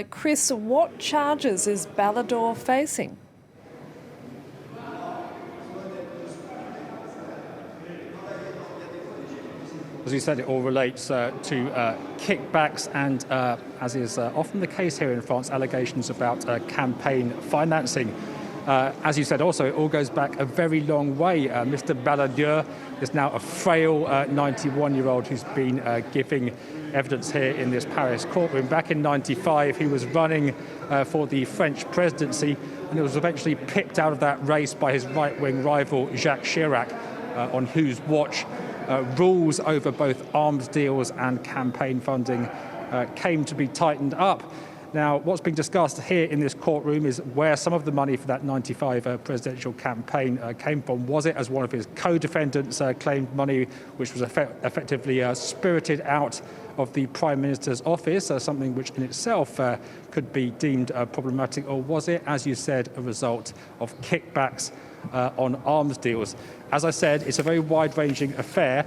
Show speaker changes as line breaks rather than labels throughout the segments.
Chris, what charges is Balladur facing?
As you said, it all relates to kickbacks and, as is often the case here in France, allegations about campaign financing. As you said, also, it all goes back a very long way. Mr. Balladur is now a frail 91-year-old who's been giving evidence here in this Paris courtroom. Back in '95, he was running for the French presidency, and he was eventually picked out of that race by his right-wing rival, Jacques Chirac, on whose watch rules over both arms deals and campaign funding came to be tightened up. Now, what's being discussed here in this courtroom is where some of the money for that '95 presidential campaign came from. Was it, as one of his co-defendants claimed, money which was effectively spirited out of the Prime Minister's office, something which in itself could be deemed problematic, or was it, as you said, a result of kickbacks on arms deals? As I said, it's a very wide-ranging affair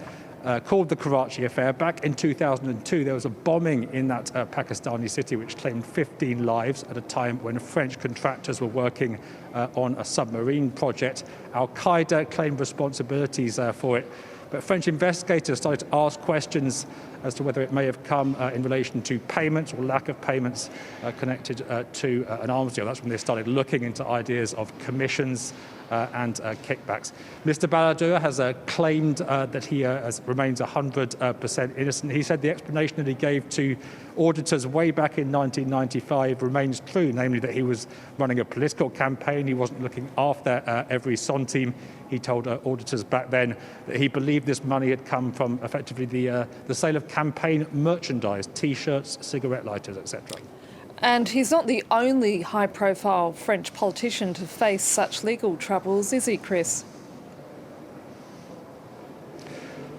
called the Karachi affair. Back in 2002, there was a bombing in that Pakistani city which claimed 15 lives at a time when French contractors were working on a submarine project. Al-Qaeda claimed responsibilities for it. But French investigators started to ask questions as to whether it may have come in relation to payments or lack of payments connected to an arms deal. That's when they started looking into ideas of commissions and kickbacks. Mr. Balladur has claimed that he remains 100% innocent. He said the explanation that he gave to auditors way back in 1995 remains true, namely that he was running a political campaign. He wasn't looking after every centime. He told auditors back then that he believed this money had come from effectively the sale of campaign merchandise, T-shirts, cigarette lighters, etc.
And he's not the only high-profile French politician to face such legal troubles, is he, Chris?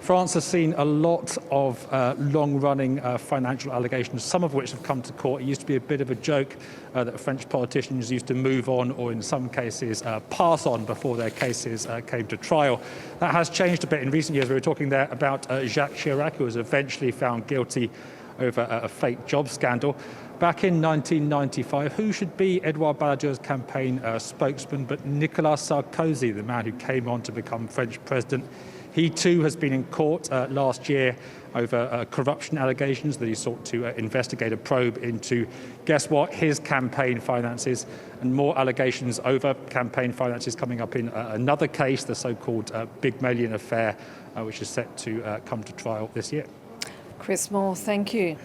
France has seen a lot of long-running financial allegations, some of which have come to court. It used to be a bit of a joke that French politicians used to move on, or in some cases pass on before their cases came to trial. That has changed a bit in recent years. We were talking there about Jacques Chirac, who was eventually found guilty over a fake job scandal. Back in 1995, who should be Edouard Balladur's campaign spokesman but Nicolas Sarkozy, the man who came on to become French president? He too has been in court last year over corruption allegations that he sought to investigate a probe into, guess what, his campaign finances, and more allegations over campaign finances coming up in another case, the so-called Big Million affair, which is set to come to trial this year.
Chris Moore, thank you.